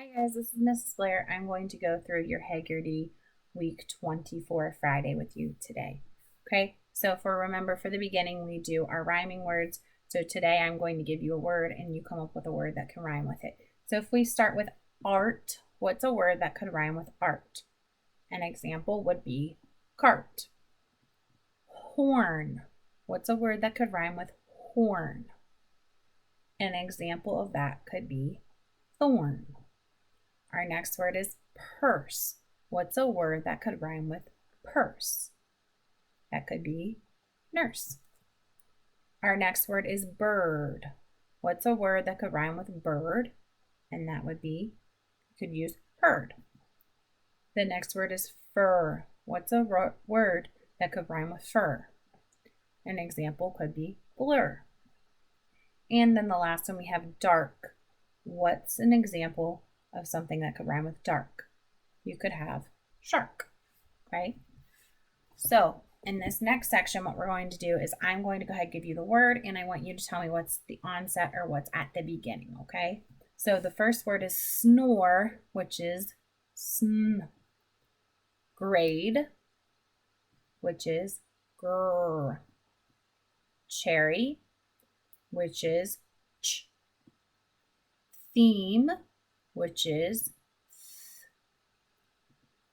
Hi guys, this is Mrs. Blair. I'm going to go through your Heggerty week 24 Friday with you today. Okay, so remember for the beginning, we do our rhyming words. So today I'm going to give you a word and you come up with a word that can rhyme with it. So if we start with art, what's a word that could rhyme with art? An example would be cart. Horn. What's a word that could rhyme with horn? An example of that could be thorn. Our next word is purse. What's a word that could rhyme with purse? That could be nurse. Our next word is bird. What's a word that could rhyme with bird? And that would be, you could use herd. The next word is fur. What's a word that could rhyme with fur? An example could be blur. And then the last one we have dark. What's an example of something that could rhyme with dark? You could have shark, right? So in this next section, what we're going to do is I'm going to go ahead and give you the word, and I want you to tell me what's the onset or what's at the beginning, okay? So the first word is snore, which is sn. Grade, which is grr. Cherry, which is ch. Theme, which is th.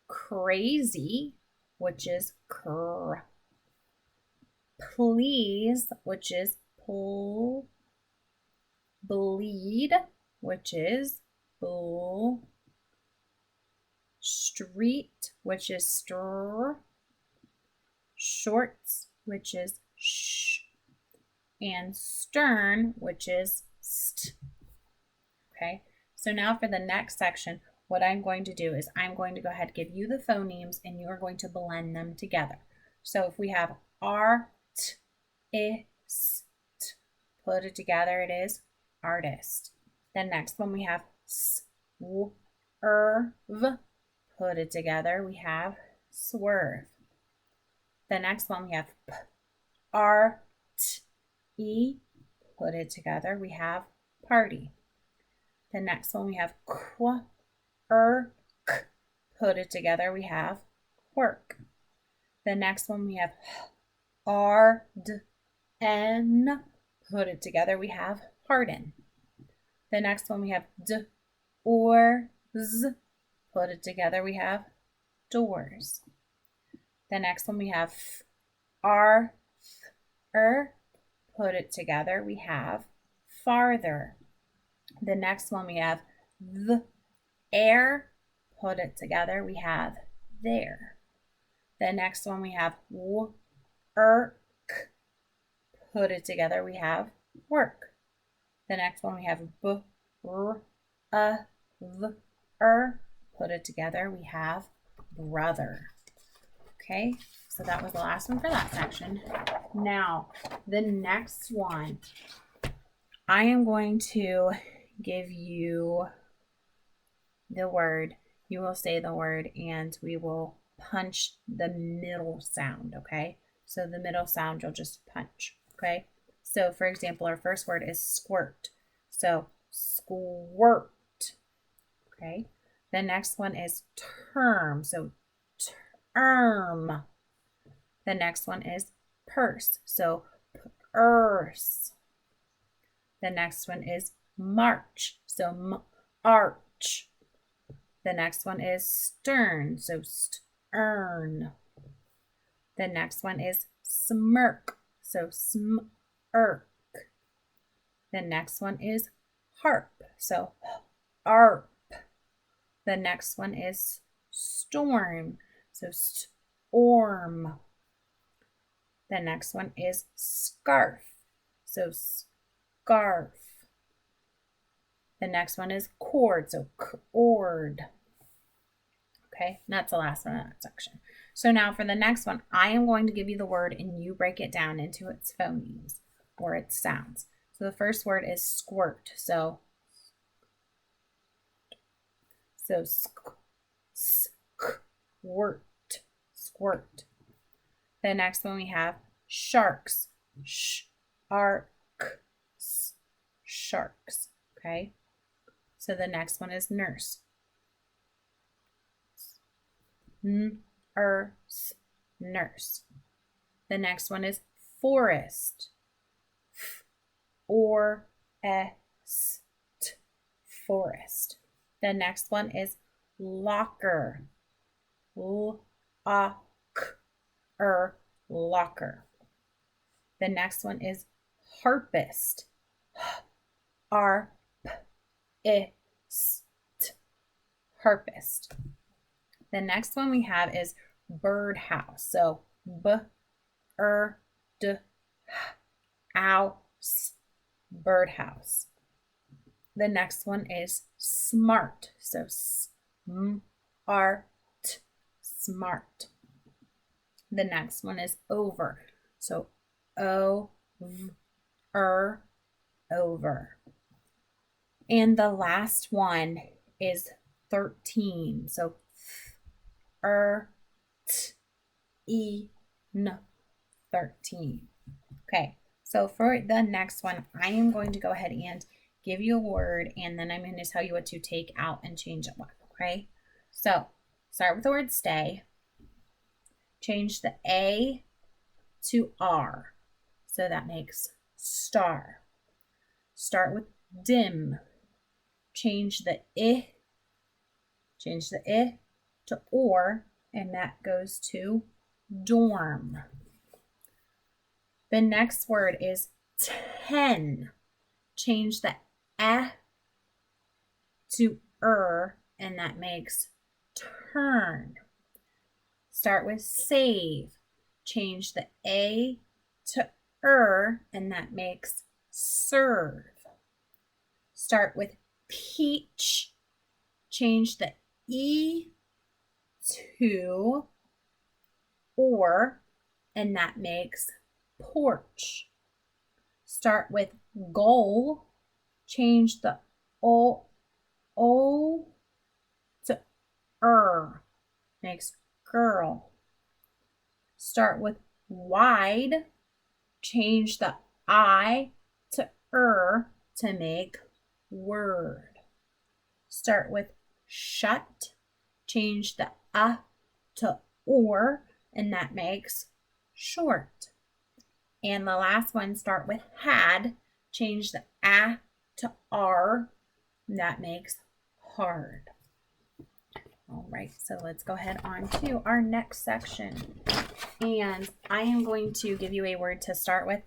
Crazy, which is cr. Please, which is pull. Bleed, which is bull. Street, which is str. Shorts, which is sh. And stern, which is st. Okay, so now for the next section, what I'm going to do is I'm going to go ahead and give you the phonemes and you are going to blend them together. So if we have R, T, I, S, T, put it together, it is artist. The next one we have S, W, V, put it together, we have swerve. The next one we have P, R, T, E, put it together, we have party. The next one we have qu, k, put it together, we have work. The next one we have r, d, n, put it together, we have harden. The next one we have d, or, z, put it together, we have doors. The next one we have r, put it together, we have farther. The next one we have the air, put it together, we have there. The next one we have work, put it together, we have work. The next one we have put it together, we have brother. Okay, so that was the last one for that section. Now, the next one, I am going to give you the word. You will say the word and we will punch the middle sound, okay? So the middle sound you'll just punch, okay? So for example, our first word is squirt. So squirt, okay? The next one is term. So term. The next one is purse. So purse. The next one is march. So arch. The next one is stern. So stern. The next one is smirk. So smirk. The next one is harp. So harp. The next one is storm. So storm. The next one is scarf. So scarf. The next one is cord. So cord. Okay, and that's the last one in that section. So now for the next one, I am going to give you the word and you break it down into its phonemes or its sounds. So the first word is squirt. So squirt, squirt. The next one we have sharks. Sharks, sharks. Okay. So the next one is nurse. Nurse. The next one is forest. Forest. The next one is locker. Locker. The next one is harpist. Harpist. The next one we have is birdhouse. So birdhouse. The next one is smart. So smart. The next one is over. So over. And the last one is 13. So 13. Okay, so for the next one, I am going to go ahead and give you a word, and then I'm going to tell you what to take out and change it with, okay? So start with the word stay. Change the A to R. So that makes star. Start with dim. Change the I to or, and that goes to dorm. The next word is 10. Change the to and that makes turn. Start with save. Change the A to and that makes serve. Start with peach. Change the E to or, and that makes porch. Start with goal. Change the O to makes girl. Start with wide. Change the I to to make word. Start with shut. Change the to or, and that makes short. And the last one, start with had. Change the a to r, and that makes hard. All right, so let's go ahead on to our next section. And I am going to give you a word to start with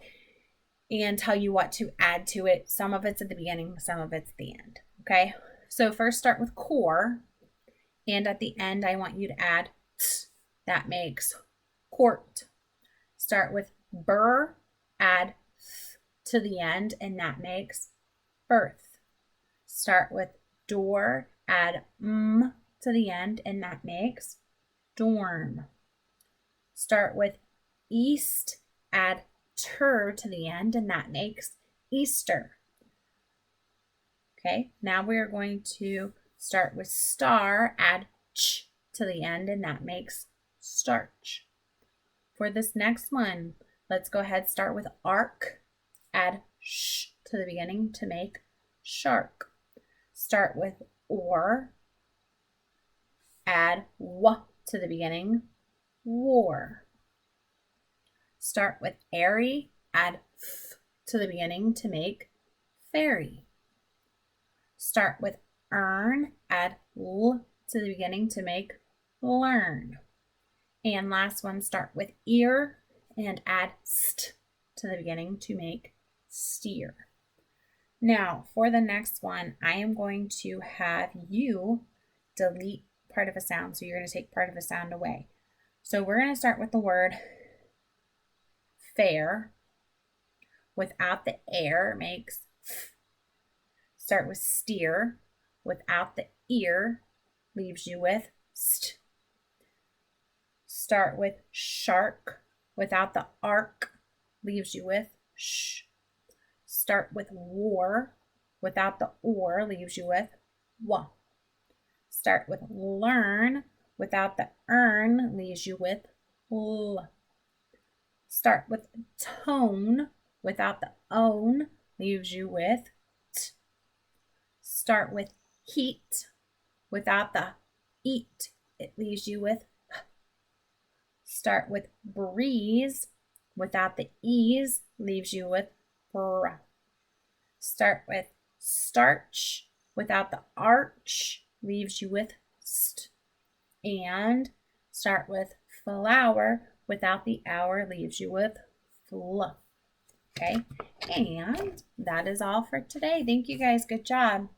and tell you what to add to it. Some of it's at the beginning, some of it's at the end. Okay, so first start with core, and at the end I want you to add t, that makes court. Start with burr, add th to the end, and that makes birth. Start with door, add to the end, and that makes dorm. Start with east, add ter to the end, and that makes Easter. Okay, now we are going to start with star, add ch to the end, and that makes starch. For this next one, let's go ahead, start with arc, add sh to the beginning to make shark. Start with or, add w to the beginning, war. Start with airy, add f to the beginning to make fairy. Start with earn, add l to the beginning to make learn. And last one, start with ear and add st to the beginning to make steer. Now, for the next one, I am going to have you delete part of a sound. So you're going to take part of a sound away. So we're going to start with the word fair. Without the air makes f. Start with steer. Without the ear leaves you with st. Start with shark. Without the arc leaves you with sh. Start with war. Without the or leaves you with wa. Start with learn. Without the earn leaves you with l. Start with tone. Without the own leaves you with t. Start with Heat, without the eat, it leaves you with. Start with breeze, without the ease, leaves you with br. Start with starch, without the arch, leaves you with st. And start with flower, without the hour, leaves you with fl. Okay, and that is all for today. Thank you guys. Good job.